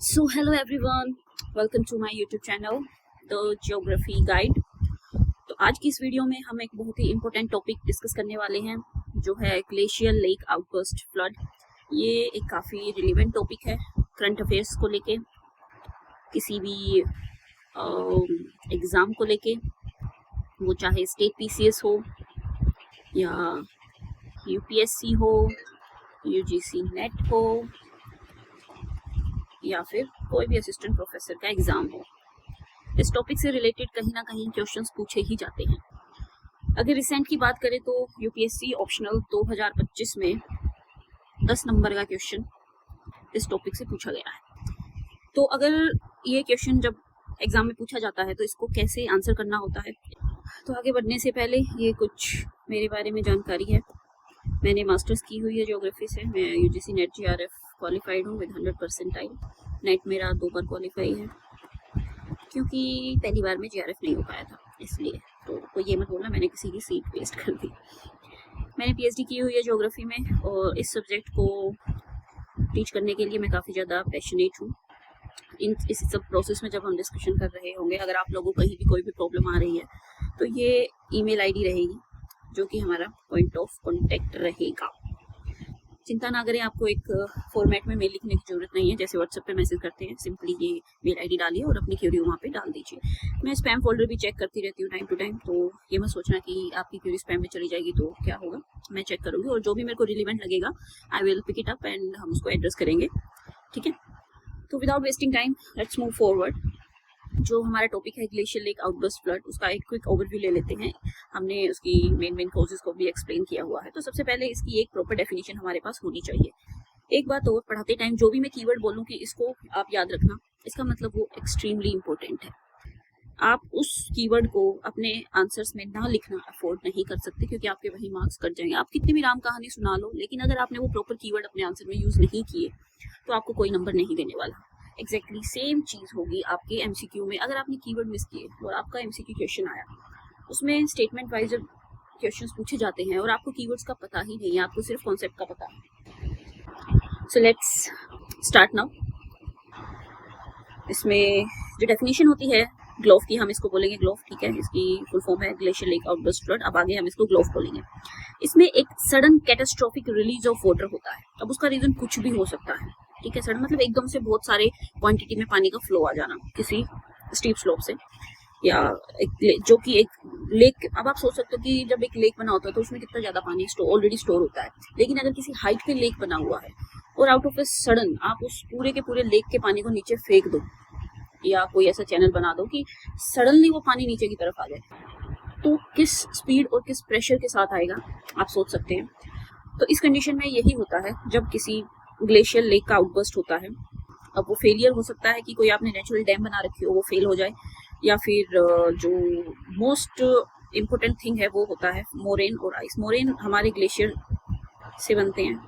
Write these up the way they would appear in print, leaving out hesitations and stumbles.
So hello everyone, welcome to my YouTube channel The Geography Guide। तो आज की इस वीडियो में हम एक बहुत ही इम्पोर्टेंट टॉपिक डिस्कस करने वाले हैं जो है ग्लेशियल लेक आउटबर्स्ट फ्लड। ये एक काफ़ी रिलेवेंट टॉपिक है करंट अफेयर्स को लेके, किसी भी एग्ज़ाम को लेके, वो चाहे स्टेट पीसीएस हो या यूपीएससी हो, यूजीसी नेट हो या फिर कोई भी असिस्टेंट प्रोफेसर का एग्जाम हो। इस टॉपिक से रिलेटेड कहीं ना कहीं क्वेश्चंस पूछे ही जाते हैं। अगर रिसेंट की बात करें तो यूपीएससी ऑप्शनल 2025 में 10 नंबर का क्वेश्चन इस टॉपिक से पूछा गया है। तो अगर ये क्वेश्चन जब एग्जाम में पूछा जाता है तो इसको कैसे आंसर करना होता है। तो आगे बढ़ने से पहले ये कुछ मेरे बारे में जानकारी है। मैंने मास्टर्स की हुई है ज्योग्राफी से। मैं यूजीसी नेट जीआरएफ क्वालिफाइड हूँ विद 100% नेट मेरा 2 बार क्वालिफाई है, क्योंकि पहली बार में जीआरएफ नहीं हो पाया था, इसलिए तो कोई ये मत बोलना मैंने किसी की सीट वेस्ट कर दी। मैंने पीएचडी की हुई है ज्योग्राफी में और इस सब्जेक्ट को टीच करने के लिए मैं काफ़ी ज़्यादा पैशनेट हूँ। इस सब प्रोसेस में जब हम डिस्कशन कर रहे होंगे, अगर आप लोगों को कहीं भी कोई भी प्रॉब्लम आ रही है तो ये ईमेल आईडी रहेगी जो कि हमारा पॉइंट ऑफ कॉन्टेक्ट रहेगा। चिंता ना करें, आपको एक फॉर्मेट में मेल लिखने की जरूरत नहीं है, जैसे व्हाट्सएप पे मैसेज करते हैं। सिंपली ये मेल आईडी डालिए और अपनी क्यूरी वहाँ पे डाल दीजिए। मैं स्पैम फोल्डर भी चेक करती रहती हूँ टाइम टू टाइम, तो ये मत सोचना कि आपकी क्यूरी स्पैम में चली जाएगी तो क्या होगा। मैं चेक करूँगी और जो भी मेरे को रिलेवेंट लगेगा I will pick it up and हम उसको एड्रेस करेंगे, ठीक है। तो without wasting time let's move forward. जो हमारा टॉपिक है ग्लेशियल लेक आउटबर्स्ट फ्लड, उसका एक क्विक ओवरव्यू ले लेते हैं। हमने उसकी मेन कॉजेज को भी एक्सप्लेन किया हुआ है। तो सबसे पहले इसकी एक प्रॉपर डेफिनेशन हमारे पास होनी चाहिए। एक बात और, पढ़ाते टाइम जो भी मैं कीवर्ड बोलूँ कि इसको आप याद रखना, इसका मतलब वो एक्सट्रीमली इंपॉर्टेंट है। आप उस कीवर्ड को अपने आंसर्स में ना लिखना अफोर्ड नहीं कर सकते, क्योंकि आपके वही मार्क्स कट जाएंगे। आप कितनी भी राम कहानी सुना लो, लेकिन अगर आपने वो प्रॉपर कीवर्ड अपने आंसर में यूज नहीं किए तो आपको कोई नंबर नहीं देने वाला। एग्जैक्टली सेम चीज होगी आपके एमसीक्यू में। अगर आपने कीवर्ड मिस किए और आपका एमसीक्यू क्वेश्चन आया, उसमें स्टेटमेंट वाइज जब क्वेश्चंस पूछे जाते हैं और आपको कीवर्ड्स का पता ही नहीं है, आपको सिर्फ कॉन्सेप्ट का पता है। So let's start now. इसमें जो डेफिनेशन होती है ग्लोव की, हम इसको बोलेंगे ग्लोव, ठीक है। इसकी फुल फॉर्म है ग्लेशियल लेक आउटबर्स्ट फ्लड। अब आगे हम इसको ग्लोव बोलेंगे। इसमें एक sudden catastrophic release of water होता है। अब उसका रीजन कुछ भी हो सकता है, ठीक है। सडन मतलब एकदम से बहुत सारे क्वांटिटी में पानी का फ्लो आ जाना किसी स्टीप स्लोप से, या जो कि एक लेक। अब आप सोच सकते हो कि जब एक लेक बना होता है तो उसमें कितना ज्यादा पानी ऑलरेडी स्टोर होता है, लेकिन अगर किसी हाइट पे लेक बना हुआ है और आउट ऑफ ए सडन आप उस पूरे के पूरे लेक के पानी को नीचे फेंक दो, या कोई ऐसा चैनल बना दो कि सडनली वो पानी नीचे की तरफ आ जाए, तो किस स्पीड और किस प्रेशर के साथ आएगा आप सोच सकते हैं। तो इस कंडीशन में यही होता है जब किसी ग्लेशियल लेक का आउटबर्स्ट होता है। अब वो फेलियर हो सकता है कि कोई आपने नेचुरल डैम बना रखी हो, वो फेल हो जाए, या फिर जो मोस्ट इम्पोर्टेंट थिंग है वो होता है मोरेन और आइस। मोरेन हमारे ग्लेशियर से बनते हैं।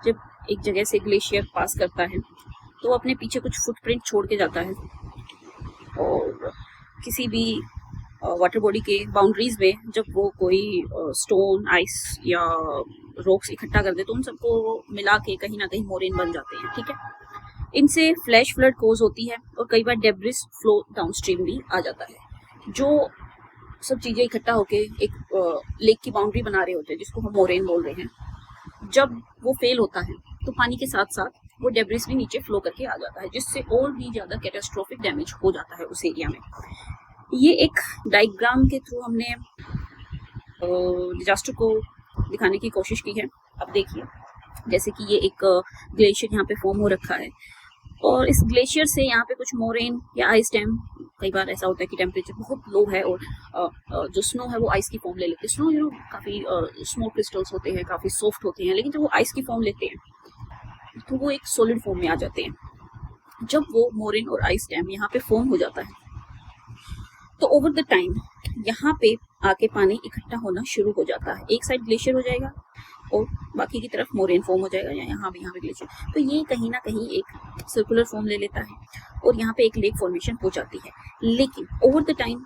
जब एक जगह से ग्लेशियर पास करता है तो वो अपने पीछे कुछ फुटप्रिंट छोड़ के जाता है, और किसी भी वाटर बॉडी के बाउंड्रीज में जब वो कोई स्टोन, आइस या रॉक्स इकट्ठा कर दे तो उन सबको मिला के कहीं ना कहीं मोरेन बन जाते हैं, ठीक है। इनसे फ्लैश फ्लड कोज होती है और कई बार डेब्रिस फ्लो डाउनस्ट्रीम भी आ जाता है। जो सब चीजें इकट्ठा होके एक लेक की बाउंड्री बना रहे होते हैं, जिसको हम मोरेन बोल रहे हैं, जब वो फेल होता है तो पानी के साथ साथ वो डेब्रिस भी नीचे फ्लो करके आ जाता है, जिससे और भी ज्यादा कैटास्ट्रोफिक डैमेज हो जाता है उस एरिया में। ये एक डायग्राम के थ्रू हमने डिजास्टर को दिखाने की कोशिश की है। अब देखिए, जैसे कि ये एक ग्लेशियर यहाँ पे फॉर्म हो रखा है, और इस ग्लेशियर से यहाँ पे कुछ मोरेन या आइस डैम, कई बार ऐसा होता है कि टेम्परेचर बहुत लो है और जो स्नो है वो आइस की फॉर्म ले लेते हैं। स्नो काफी स्मॉल क्रिस्टल्स होते हैं, काफी सॉफ्ट होते हैं, लेकिन जब वो आइस की फॉर्म लेते हैं तो वो एक सॉलिड फॉर्म में आ जाते हैं। जब वो मोरेन और आइस डैम यहाँ पे फॉर्म हो जाता है तो ओवर द टाइम यहाँ पे आके पानी इकट्ठा होना शुरू हो जाता है। एक साइड ग्लेशियर हो जाएगा और बाकी की तरफ मोरेन फॉर्म हो जाएगा, या यहाँ पे ग्लेशियर। तो ये कहीं ना कहीं एक सर्कुलर फॉर्म ले लेता है और यहाँ पे एक लेक फॉर्मेशन हो जाती है। लेकिन ओवर द टाइम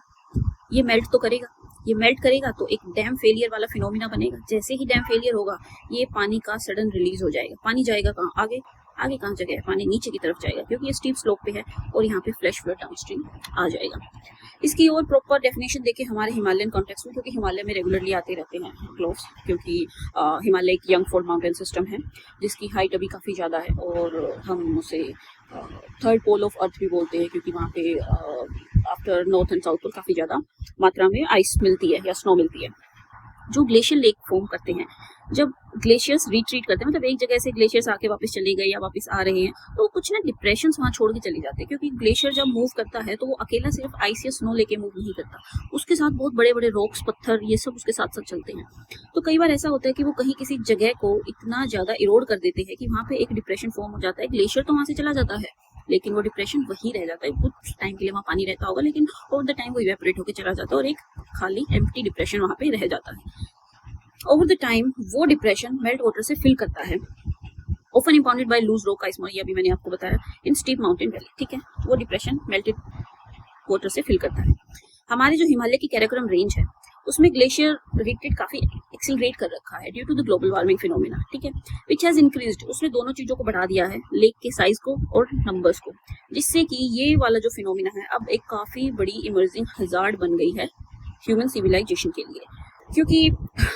ये मेल्ट तो करेगा, ये मेल्ट करेगा तो एक डैम फेलियर वाला फिनोमिना बनेगा। जैसे ही डैम फेलियर होगा, ये पानी का सडन रिलीज हो जाएगा। पानी जाएगा कहाँ? आगे आगे कहाँ जगह है, पानी नीचे की तरफ जाएगा क्योंकि ये स्टीप स्लोप पे है और यहाँ पे फ्लैश फ्लड डाउनस्ट्रीम आ जाएगा। इसकी और प्रॉपर डेफिनेशन देखें हमारे हिमालयन कॉन्टेक्स्ट में, क्योंकि हिमालय में रेगुलरली आते रहते हैं ग्लोव्स, क्योंकि हिमालय एक यंग फोल्ड माउंटेन सिस्टम है जिसकी हाइट अभी काफ़ी ज़्यादा है और हम उसे थर्ड पोल ऑफ अर्थ भी बोलते हैं, क्योंकि वहाँ पे after north and south pole काफ़ी ज़्यादा मात्रा में आइस मिलती है या स्नो मिलती है। जो ग्लेशियर लेक फॉर्म करते हैं, जब ग्लेशियर्स रिट्रीट करते हैं, मतलब एक जगह से ग्लेशियर्स आके वापस चले गए या वापस आ रहे हैं, तो कुछ ना डिप्रेशंस वहाँ छोड़ के चले जाते हैं, क्योंकि ग्लेशियर जब मूव करता है तो वो अकेला सिर्फ आइस या स्नो लेके मूव नहीं करता, उसके साथ बहुत बड़े बड़े रॉक्स, पत्थर, ये सब उसके साथ साथ चलते हैं। तो कई बार ऐसा होता है कि वो कहीं किसी जगह को इतना ज्यादा इरोड कर देते हैं कि वहाँ पे एक डिप्रेशन फॉर्म हो जाता है। ग्लेशियर तो वहाँ से चला जाता है लेकिन वो डिप्रेशन वही रह जाता है, कुछ टाइम के लिए वहाँ पानी रहता होगा लेकिन ओवर द टाइम वो इवेपोरेट होकर चला जाता है और एक खाली एम्प्टी डिप्रेशन वहाँ पे रह जाता है। ओवर द टाइम वो डिप्रेशन मेल्ट वाटर से फिल करता है, often impounded by loose rock ice, ये अभी मैंने आपको बताया, इन स्टीप माउंटेन वैली। ठीक है, वो डिप्रेशन मेल्टेड वाटर से फिल करता है। हमारे जो हिमालय की कैराकोरम रेंज है उसमें ग्लेशियर रिट्रीट काफी एक्सीलरेट कर रखा है due to the global warming phenomena. ठीक है, विच हैज इंक्रीज्ड, उसने दोनों चीजों को बढ़ा दिया है, लेक के साइज को और नंबर्स को, जिससे कि ये वाला जो फिनोमेना है अब एक काफी बड़ी इमर्जिंग हजार्ड बन गई है ह्यूमन सिविलाइजेशन के लिए। क्योंकि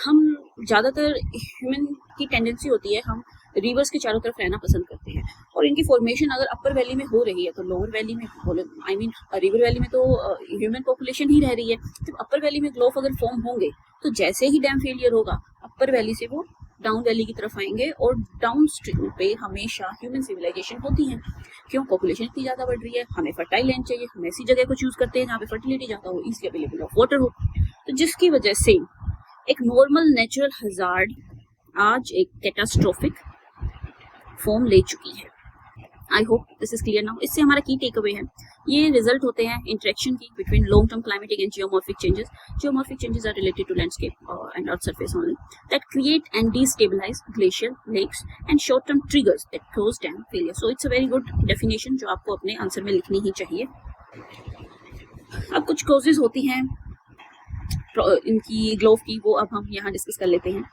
हम ज्यादातर ह्यूमन की टेंडेंसी होती है, हम रिवर्स के चारों तरफ रहना पसंद करते हैं और इनकी फॉर्मेशन अगर अपर वैली में हो रही है तो लोअर वैली में रिवर वैली में तो ह्यूमन पॉपुलेशन ही रह रही है। जब अपर वैली में ग्लोव अगर फॉर्म होंगे तो जैसे ही डैम फेलियर होगा अपर वैली से वो डाउन वैली की तरफ आएंगे और डाउन स्ट्रीम पे हमेशा ह्यूमन सिविलाइजेशन होती है। क्यों? पॉपुलेशन इतनी ज्यादा बढ़ रही है, हमें फर्टाइल लैंड चाहिए, हम ऐसी जगह को चूज करते हैं जहाँ पे फर्टिलिटी ज्यादा हो, इजली अवेलेबल ऑफ वाटर हो, तो जिसकी वजह से एक नॉर्मल नेचुरल हजार्ड आज एक कैटास्ट्रोफिक फॉर्म ले चुकी है। I hope this is clear now. इससे हमारा की टेक अवे है, ये रिजल्ट होते हैं इंटरेक्शन की between long term climatic and geomorphic changes. Geomorphic changes are related to landscape and earth surface only that create and destabilise glacier lakes and short term triggers that cause dam failure. So it's a very good definition जो आपको अपने answer में लिखनी ही चाहिए। अब कुछ causes होती हैं इनकी ग्लोव की, वो अब हम यहाँ डिस्कस कर लेते हैं।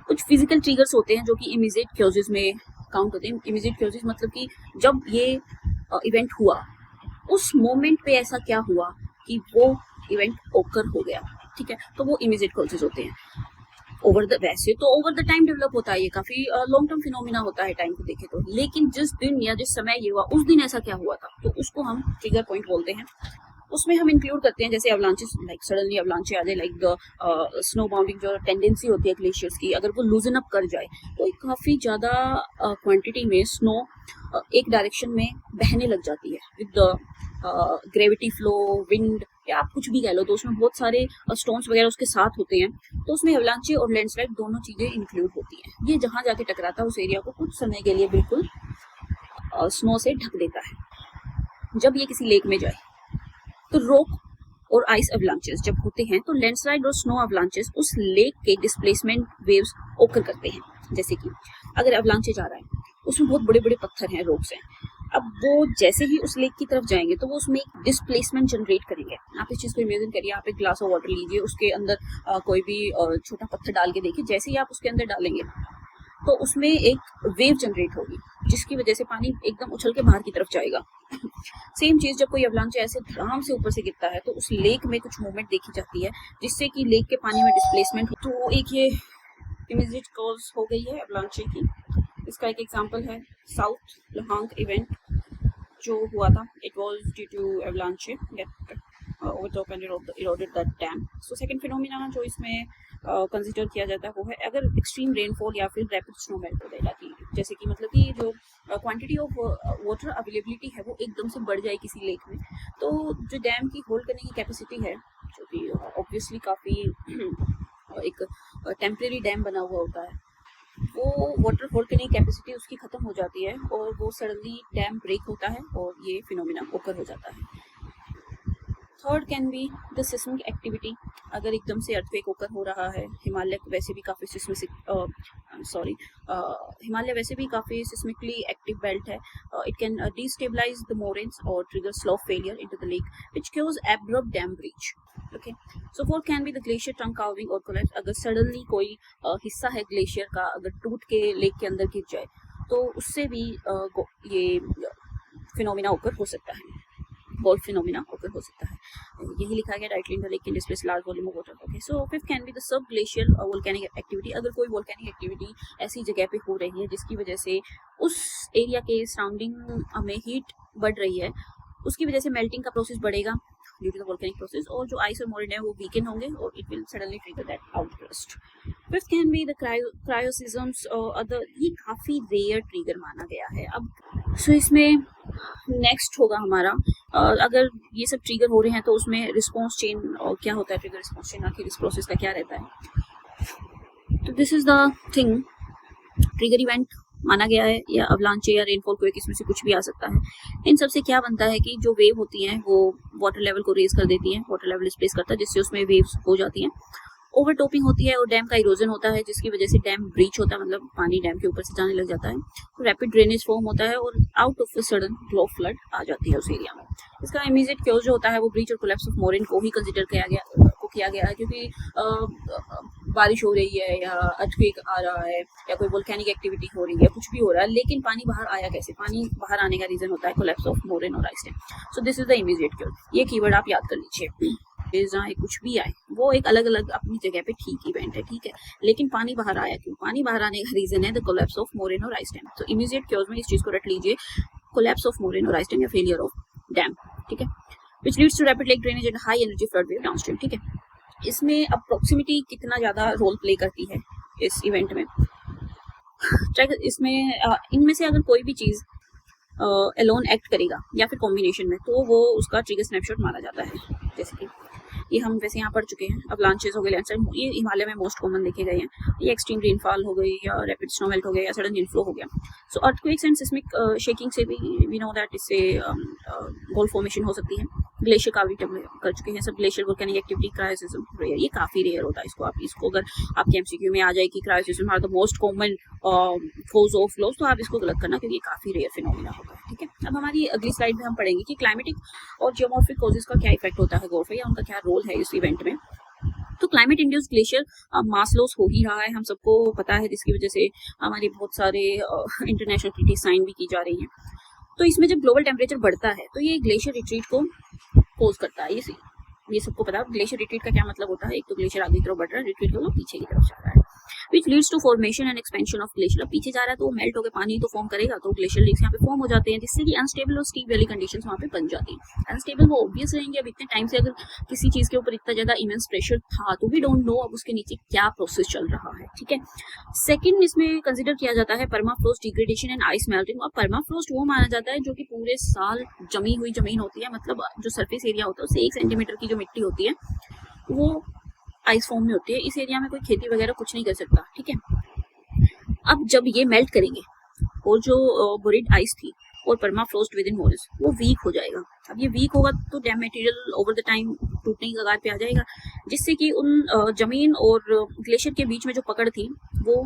कुछ फिजिकल ट्रिगर्स होते हैं जो कि इमीडिएट कॉजेज में काउंट होते हैं। इमीडिएट कॉजेज मतलब कि जब ये इवेंट हुआ उस मोमेंट पे ऐसा क्या हुआ कि वो इवेंट ओकर हो गया। ठीक है, तो वो इमीडिएट कॉजेज होते हैं। वैसे तो ओवर द टाइम डेवलप होता है, ये काफी लॉन्ग टर्म फिनोमिना होता है टाइम को देखे तो, लेकिन जिस दिन या जिस समय ये हुआ उस दिन ऐसा क्या हुआ था तो उसको हम ट्रिगर पॉइंट बोलते हैं। उसमें हम इंक्लूड करते हैं जैसे अवलांचेस, लाइक सडनली अवलांचे आ जाए, लाइक द स्नो बाउंडिंग जो टेंडेंसी होती है ग्लेशियर्स की, अगर वो लूजन अप कर जाए तो काफी ज्यादा क्वांटिटी में स्नो एक डायरेक्शन में बहने लग जाती है with the gravity flow, wind, या आप कुछ भी कह लो, तो उसमें बहुत सारे स्टोन्स वगैरह उसके साथ होते हैं, तो उसमें अवलांचे और लैंडस्लाइड दोनों चीजें इंक्लूड होती हैं। ये जहां जाके टकराता है उस एरिया को कुछ समय के लिए बिल्कुल स्नो से ढक देता है। जब ये किसी लेक में जाए तो रॉक और आइस अवलांचेस जब होते हैं तो लैंडस्लाइड और स्नो अवलांचेस उस लेक के डिस्प्लेसमेंट वेव्स ओकर करते हैं। जैसे कि अगर अवलांचे जा रहा है उसमें बहुत बड़े बड़े पत्थर हैं, रॉक्स हैं, अब वो जैसे ही उस लेक की तरफ जाएंगे तो वो उसमें एक डिस्प्लेसमेंट जनरेट करेंगे। आप इस चीज को इमेजिन करिए, आप एक ग्लास ऑफ वाटर लीजिए, उसके अंदर कोई भी छोटा पत्थर डाल के देखिए, जैसे ही आप उसके अंदर डालेंगे तो उसमें एक वेव जनरेट होगी जिसकी वजह से पानी एकदम उछल के बाहर की तरफ जाएगा। सेम चीज जब कोई अवलांचे ऐसे धड़ाम से ऊपर से गिरता है तो उस लेक में कुछ मूवमेंट देखी जाती है जिससे कि लेक के पानी में डिस्प्लेसमेंट हो। तो एक ये इमीडिएट कॉज हो गई है अवलांचे की। इसका एक एग्जांपल है साउथ लोहांग इवेंट जो हुआ था, it was due to avalanche that overtop and eroded that dam. So second phenomena जो इसमें कंसिडर किया जाता है वो है अगर एक्सट्रीम रेनफॉल या फिर रैपिड स्नो मेल्ट हो जाती है, जैसे कि मतलब कि जो क्वांटिटी ऑफ वाटर अवेलेबिलिटी है वो एकदम से बढ़ जाए किसी लेक में, तो जो डैम की होल्ड करने की कैपेसिटी है, जो कि ऑब्वियसली काफ़ी एक टेम्परेरी डैम बना हुआ होता है, वो वाटर होल्ड करने की कैपेसिटी उसकी ख़त्म हो जाती है और वो सडनली डैम ब्रेक होता है और ये फिनोमिना ओकर हो जाता है। Third can be the seismic activity. अगर एकदम से अर्थक्वेक ओकर हो रहा है, हिमालय वैसे भी काफ़ी हिमालय वैसे भी काफ़ी सिस्मिकली एक्टिव बेल्ट है, it can destabilise the moraines और trigger slope failure into the lake which cause abrupt dam breach. Okay, so fourth can be the glacier trunk calving और कोलैप्स। अगर सडनली कोई हिस्सा है ग्लेशियर का अगर टूट के लेक के अंदर गिर जाए तो उससे भी ये फिनोमिना ओकर हो सकता है, गोल्फ फिनोमिना ओकर हो सकता है। यही लिखा गया directly in the lake can displace large volume of water. Okay, so fifth can be the sub glacial volcanic activity. अगर कोई वोल्केनिक एक्टिविटी ऐसी जगह पे हो रही है जिसकी वजह से उस एरिया के सराउंडिंग में हीट बढ़ रही है, उसकी वजह से मेल्टिंग का प्रोसेस बढ़ेगा due to the volcanic process, और जो आइस और मोरेन है वो वीकन होंगे और it will suddenly trigger that outburst. Fifth can be the cryoseisms, other, ये काफी रेयर ट्रिगर माना गया है। अब सो इसमें नेक्स्ट होगा हमारा, अगर ये सब ट्रिगर हो रहे हैं तो उसमें रिस्पॉन्स चेन क्या होता है, ट्रिगर रिस्पॉन्स चेन आखिर इस प्रोसेस का क्या रहता है। तो this is the thing, trigger event माना गया है, या अवलांचे या रेनफॉल को इसमें से कुछ भी आ सकता है। इन सब से क्या बनता है कि जो वेव होती हैं वो वाटर लेवल को रेज कर देती हैं, वाटर लेवल डिस्प्लेस करता है जिससे उसमें वेव्स हो जाती हैं। ओवरटॉपिंग होती है और डैम का इरोजन होता है जिसकी वजह से डैम ब्रीच होता है, मतलब पानी डैम के ऊपर से जाने लग जाता है। रैपिड ड्रेनेज फॉर्म होता है और आउट ऑफ द सडन ग्लो फ्लड आ जाती है उस एरिया में। इसका इमीडिएट क्योज जो होता है वो ब्रीच और कोलैप्स ऑफ मोरेन को ही कंसिडर किया गया है, क्योंकि बारिश हो रही है या अर्थक्वेक आ रहा है या कोई वोल्केनिक एक्टिविटी हो रही है, कुछ भी हो रहा है, लेकिन पानी बाहर आया कैसे? पानी बाहर आने का रीजन होता है कोलैप्स ऑफ मोरेन और ice dam. So this is the immediate chaos. ये कीवर्ड आप याद कर लीजिए। जहाँ कुछ भी आए वो एक अलग अलग अपनी जगह पे ठीक इवेंट है, ठीक है, लेकिन पानी बाहर आया क्यों? पानी बाहर आने का रीजन है द कोलैप्स ऑफ मोरेन और आइस डैम। तो इमीडिएट क्योज में इस चीज को रट लीजिए, कोलैप्स ऑफ मोरेन और आइस डैम या फेलियर ऑफ डैम, ठीक है, which leads to rapid lake drainage and high energy flood wave downstream, ठीक है। इसमें अब प्रॉक्सिमिटी कितना ज्यादा रोल प्ले करती है इस इवेंट में। इसमें इनमें से अगर कोई भी चीज अलोन एक्ट करेगा या फिर कॉम्बिनेशन में, तो वो उसका ट्रिगर स्नैपशॉट माना जाता है। जैसे कि ये हम वैसे यहाँ पढ़ चुके हैं, अवलांचेस हो गए, लैंडस्लाइड, ये हिमालय में मोस्ट कॉमन देखे गए हैं। ये एक्सट्रीम रेनफॉल हो गई या रैपिड स्नो मेल्ट हो गया या सडन इनफ्लो हो गया। सो अर्थक्वेक्स एंड सिस्मिक शेकिंग से भी वी नो दैट इससे गोल्फ फॉर्मेशन हो सकती है। ग्लेशियर का भी कर चुके हैं सब, ग्लेशियर वोल्केनिक एक्टिविटी, क्रायोसिज्म रेयर, ये काफी रेयर होता है। इसको अगर आपके एमसीक्यू में आ जाए कि cryoseism are the most common cause of GLOFs, तो आप इसको गलत करना क्योंकि ये काफी रेयर फिनोमिना होता है, ठीक है। अब हमारी अगली स्लाइड में हम पढ़ेंगे कि क्लाइमेटिक और जियोमॉर्फिक कॉजेस का क्या इफेक्ट होता है गोल्फ में, या उनका क्या रोल है इस इवेंट में। तो climate induced glacier mass loss हो ही रहा है, हम सबको पता है, जिसकी वजह से हमारी बहुत सारे इंटरनेशनल ट्रीटी साइन भी की जा रही हैं। तो इसमें जब ग्लोबल टेम्परेचर बढ़ता है तो ये ग्लेशियर रिट्रीट को कोज करता है। ये सबको पता है ग्लेशियर रिट्रीट का क्या मतलब होता है। एक तो ग्लेशियर आगे की तरफ बढ़ रहा है, रिट्रीट को पीछे की तरफ जा रहा है, which leads to formation and expansion of glacier। अब पीछे जा रहा है तो वो मेल्ट होकर पानी तो फॉर्म करेगा, तो ग्लेशियर लेक्स यहाँ पे फॉर्म हो जाते हैं, जिससे कि अनस्टेबल और स्टीप वैली कंडीशंस वहाँ पे बन जाती हैं। अनस्टेबल वो ऑब्वियस रहेंगे, अब इतने टाइम से अगर किसी चीज के ऊपर इतना ज्यादा इमेंस प्रेशर था तो वी डोंट नो अब उसके नीचे क्या प्रोसेस चल रहा है, ठीक है। सेकंड इसमें कंसिडर किया जाता है permafrost degradation and ice melting. और परमाफ्रोस्ट वो माना जाता है जो कि पूरे साल जमी हुई जमीन होती है, मतलब जो सरफेस एरिया होता है उससे 1 सेंटीमीटर की जो मिट्टी होती है वो आइस फॉर्म में होती है। इस एरिया में कोई खेती वगैरह कुछ नहीं कर सकता, ठीक है। अब जब ये मेल्ट करेंगे और जो बोरिड आइस थी और परमाफ्रोस्ट विद इन मोरेस वो वीक हो जाएगा। अब ये वीक होगा तो dam material over the time टूटने की कगार पे आ जाएगा, जिससे कि उन जमीन और ग्लेशियर के बीच में जो पकड़ थी वो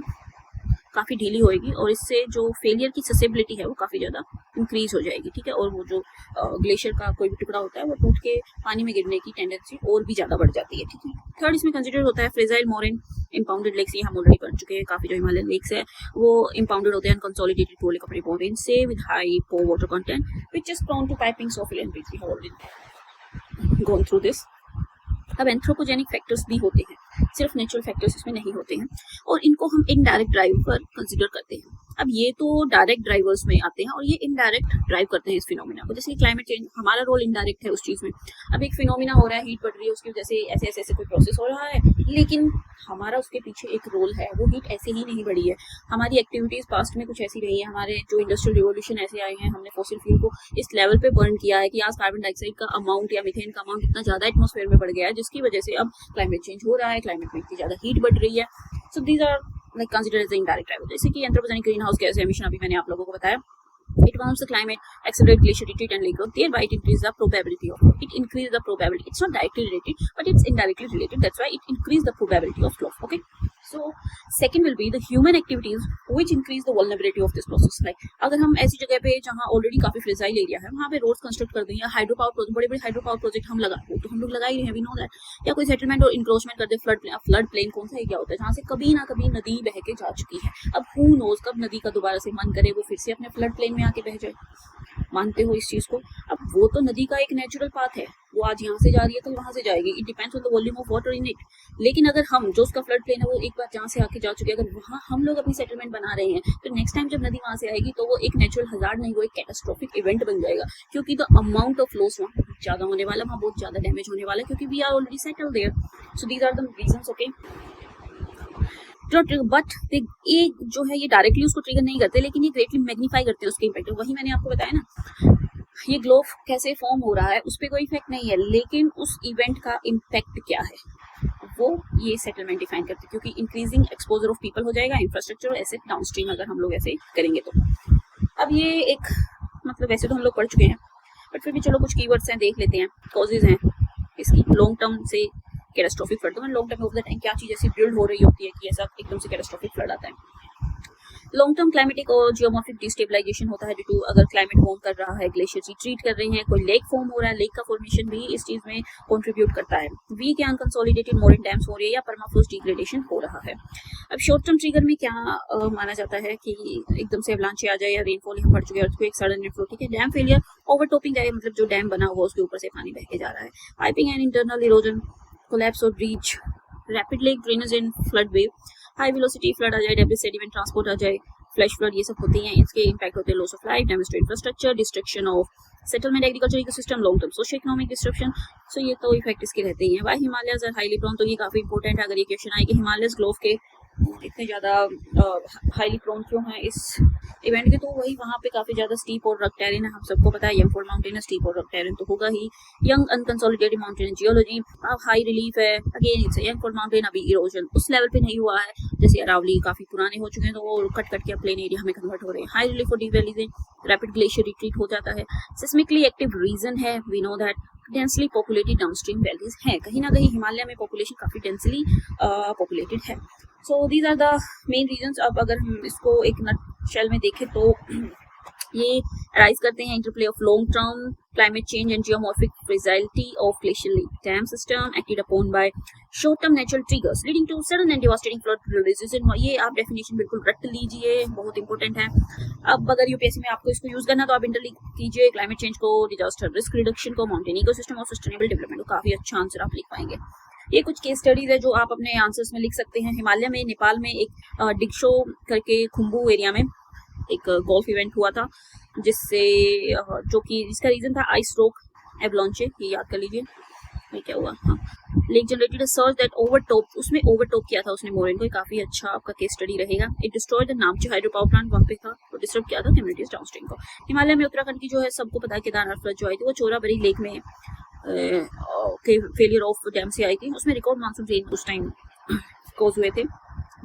काफी ढीली होएगी और इससे जो फेलियर की ससेबिलिटी है वो काफी ज्यादा इंक्रीज हो जाएगी, ठीक है। और वो जो ग्लेशियर का कोई भी टुकड़ा होता है वो टूट के पानी में गिरने की टेंडेंसी और भी ज्यादा बढ़ जाती है, ठीक है। थर्ड इसमें कंसिडर होता है फ्रेजाइल मोरेन इम्पाउंडेड लेक्स। ये हम ऑलरेडी पढ़ चुके हैं, काफी जो हिमालयन लेक्स है वो इम्पाउंडेड होते हैं अनकंसोलिडेटेड पोलिक अपने मोरेन से with high pore water content which is prone to piping soil and breach. We have already gone through this. अब एंथ्रोपोजेनिक फैक्टर्स भी होते हैं, सिर्फ नेचुरल फैक्टर्स इसमें नहीं होते हैं, और इनको हम इनडायरेक्ट ड्राइवर कंसिडर करते हैं। अब ये तो डायरेक्ट ड्राइवर्स में आते हैं और ये इनडायरेक्ट ड्राइव करते हैं इस फिनोमिना को। जैसे क्लाइमेट चेंज, हमारा रोल इनडायरेक्ट है उस चीज में। अब एक फिनोमिना हो रहा है, हीट बढ़ रही है, उसकी वजह से ऐसे कोई प्रोसेस हो रहा है, लेकिन हमारा उसके पीछे एक रोल है। वो हीट ऐसे ही नहीं बढ़ी है, हमारी एक्टिविटीज पास्ट में कुछ ऐसी रही है, हमारे जो इंडस्ट्रियल रिवोल्यूशन ऐसे आए हैं, हमने फॉसिल फ्यूल को इस लेवल पे बर्न किया है कि आज कार्बन डाइऑक्साइड का अमाउंट या मीथेन का अमाउंट इतना ज्यादा एटमॉस्फेयर में बढ़ गया है, जिसकी वजह से अब क्लाइमेट चेंज हो रहा है, क्लाइमेट में इतनी ज्यादा हीट बढ़ रही है। So these are like considered as indirect driver. जैसे कि anthropogenic green house gas emission अभी मैंने आप लोगों को बताया, it warms the climate, accelerate glacier retreat and lake growth, thereby it increases the probability of flow. It increases the probability. It's not directly related, but it's indirectly related. That's why it increases the probability of flow. Okay. So second will be the human activities which increase the vulnerability of this process. Like अगर हम ऐसी जगह पे जहाँ already काफी fragile area है वहाँ पे रोड्स कंस्ट्रक्ट कर दें या हाइड्रो पावर प्रोजेक्ट, बड़े बड़े हाइड्रो पावर प्रोजेक्ट हम लगा तो हम लोग लगा ही रहे हैं, वी नो दैट, या कोई सेटलमेंट और इंक्रोचमेंट कर दे, फ्लड प्लेन कौन सा एरिया होता है जहाँ से कभी ना कभी नदी बह के जा चुकी है। अब हु नोज कब नदी का दोबारा से मन करे वो फिर से अपने फ्लड प्लेन में आके बह जाए। मानते हो इस चीज को? अब वो तो नदी का एक नेचुरल पाथ है, वो आज यहाँ से जा रही है तो वहां से जाएगी, it depends on the volume of water in it. लेकिन अगर हम जो उसका फ्लड प्लेन है वो एक बार जहाँ से आके जा चुके हैं, अगर वहाँ हम लोग अपनी सेटलमेंट बना रहे हैं तो नेक्स्ट टाइम जब नदी वहां से आएगी तो वो एक नेचुरल हजार्ड नहीं, वो एक कैटास्ट्रोफिक इवेंट बन जाएगा, क्योंकि द अमाउंट ऑफ लॉस वहाँ बहुत ज्यादा होने वाला, वहाँ बहुत ज्यादा डैमेज होने वाला है, क्योंकि we are already settled there. So these are the reasons, okay. But ये जो है ये डायरेक्टली उसको ट्रिगर नहीं करते, लेकिन ये ग्रेटली मैग्नीफाई करते हैं उसके इम्पैक्ट। वही मैंने आपको बताया ना, ये ग्लोव कैसे फॉर्म हो रहा है उस पर कोई इफेक्ट नहीं है, लेकिन उस इवेंट का इम्पैक्ट क्या है वो ये सेटलमेंट डिफाइन करते हैं, क्योंकि इंक्रीजिंग एक्सपोजर ऑफ पीपल हो जाएगा, इंफ्रास्ट्रक्चर और एसेट डाउनस्ट्रीम, अगर हम लोग ऐसे करेंगे तो। अब ये एक मतलब वैसे तो हम लोग पढ़ चुके हैं, बट फिर भी चलो कुछ कीवर्ड्स हैं देख लेते हैं, कॉजेज हैं इसकी। लॉन्ग टर्म से कैटास्ट्रोफिक फ्लड, तो long term of the time क्या चीज ऐसी बिल्ड हो रही होती है कि ऐसा एकदम से कैटास्ट्रोफिक फ्लड आता है। लॉन्ग टर्म क्लाइमेटिक और जियोमॉर्फिक डिस्टेबलाइजेशन होता है, ड्यू टू अगर क्लाइमेट वार्म कर रहा है, ग्लेशियर रिट्रीट कर रहे हैं, कोई लेक फॉर्म हो रहा है, लेक का फॉर्मेशन भी इस चीज में कंट्रीब्यूट करता है। वीक या अनकंसोलिडेटेड मोरेन डैम्स हो रही है या परमाफ्लोस डिग्रेडेशन हो रहा है। अब शॉर्ट टर्म ट्रिगर में क्या माना जाता है कि एकदम से एवलांचे आ जाए या रेनफॉल हम बढ़ चुके हैं, अर्थक्वेक, सडन रेनफॉल, ठीक है। डैम फेलियर, ओवरटॉपिंग है, मतलब जो डैम बना हुआ उसके ऊपर से पानी बह के जा रहा है। Piping and internal erosion, collapse और breach, rapid lake drainage in flood wave, high velocity flood आ जाए, डेब्रिज सेडिमेंट ट्रांसपोर्ट आ जाए, फ्लैश फ्लड, ये सब होती हैं। इसके इम्पैक्ट होते हैं loss of life, damage to infrastructure, destruction of settlement, agriculture ecosystem, long term socio economic disruption. So ये तो इफेक्ट इसके रहते ही हैं। Why Himalayas are highly prone, तो ये काफी इंपॉर्टेंट है अगर ये क्वेश्चन आए कि हिमालयस ग्लोव के इतने ज्यादा हाईली प्रोन क्यों है इस इवेंट के, तो वही वहाँ पे काफी ज्यादा स्टीप और रग टेरेन है। हम सबको पता है यंगफोर्ड माउंटेन है, स्टीप और रग टेरेन तो होगा ही। यंग अनकंसोलिडेटेड माउंटेन जियोलॉजी, अब हाई रिलीफ है, अगेन इट्स यंगफोर्ड माउंटेन, अभी इरोजन उस लेवल पे नहीं हुआ है, जैसे अरावली काफी पुराने हो चुके हैं तो वो कट कट के प्लेन एरिया में कन्वर्ट हो रहे हैं। हाई रिलीफ और deep valleys, rapid glacier retreat हो जाता है। सिस्मिकली एक्टिव रीजन है, we know that. Densely populated downstream valleys हैं, कहीं ना कहीं हिमालय में पॉपुलेशन काफी डेंसली पॉपुलेटेड है। So these are the main reasons. अब अगर हम इसको एक नटशेल में देखें तो ये अराइज करते हैं interplay of long term climate change and geomorphic fragility of glacial dam system acted upon by short term natural triggers leading to sudden and devastating flood releases. ये आप डेफिनेशन बिल्कुल रट लीजिए, बहुत इंपॉर्टेंट है। अब अगर यूपीएससी में आपको इसको यूज करना तो आप इंटरलिंक कीजिए क्लाइमेट चेंज को, डिजास्टर रिस्क रिडक्शन को, माउंटेन इकोसिस्टम और सस्टेनेबल डेवलपमेंट को, काफी अच्छा आंसर आप लिख पाएंगे। ये कुछ केस स्टडीज है जो आप अपने आंसर्स में लिख सकते हैं। हिमालय में, नेपाल में एक डिक्शो करके खुम्बू एरिया में एक गोल्फ इवेंट हुआ था, जिससे जो कि इसका रीजन था आइस रोक एवलांचे, ये याद कर लीजिए। ये क्या हुआ, हाँ, lake generated a surge that overtop, उसमें ओवरटॉप किया था उसने मोरेन को, काफी अच्छा आपका केस स्टडी रहेगा। It destroyed the Namchi hydro power plant, वहां पे था तो डिस्टर्ब किया था कम्युनिटीज डाउनस्ट्रीम को। हिमालय में उत्तराखंड की जो है सबको पता है केदारनाथ फ्लड जो आई थी वो चोराबरी लेक में फेलियर ऑफ डैम से आई थी। उसमें रिकॉर्ड मानसून रेन उस टाइम कॉज हुए थे,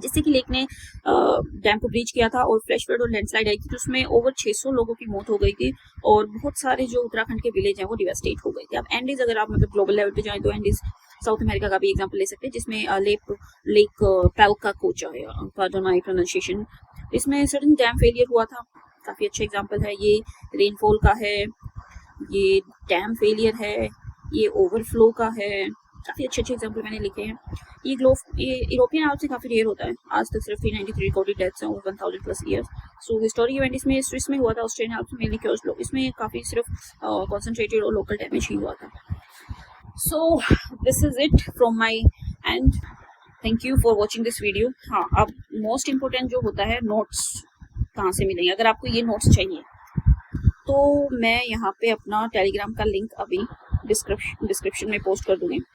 जिससे कि लेक ने डैम को ब्रीच किया था और फ्लैश फ्लड और लैंडस्लाइड आई थी, तो उसमें ओवर 600 लोगों की मौत हो गई थी और बहुत सारे जो उत्तराखंड के विलेज हैं वो डिवास्टेट हो गए थे। अब एंडीज अगर आप मतलब ग्लोबल लेवल पे जाएं तो एंडीज साउथ अमेरिका का भी एग्जांपल ले सकते हैं, जिसमें लेक पैल्का कोचा है, पार्डन माय प्रोनाउंसिएशन, इसमें सडन डैम फेलियर हुआ था, काफी अच्छा एग्जाम्पल है। ये रेनफॉल का है, ये डैम फेलियर है, ये ओवरफ्लो का है, काफी अच्छे एग्जाम्पल मैंने लिखे हैं। ये यूरोपियन आउट से काफी रेयर होता है, आज तक सिर्फ 393 रिकॉर्डेड डेथ्स हैं ओवर 1000+ ईयर्स। सो हिस्टोरिक इवेंट इसमें स्विस में हुआ था, ऑस्ट्रेलियन आउट मेनली क्योंकि इसमें काफी सिर्फ कॉन्सेंट्रेटेड और लोकल डैमेज ही हुआ था। So this is it from my and, thank you for watching this video. हाँ, अब मोस्ट इम्पोर्टेंट जो होता है नोट्स कहाँ से मिलेंगे, अगर आपको ये नोट्स चाहिए तो मैं यहाँ पे अपना टेलीग्राम का लिंक अभी डिस्क्रिप्शन में पोस्ट कर दूंगी।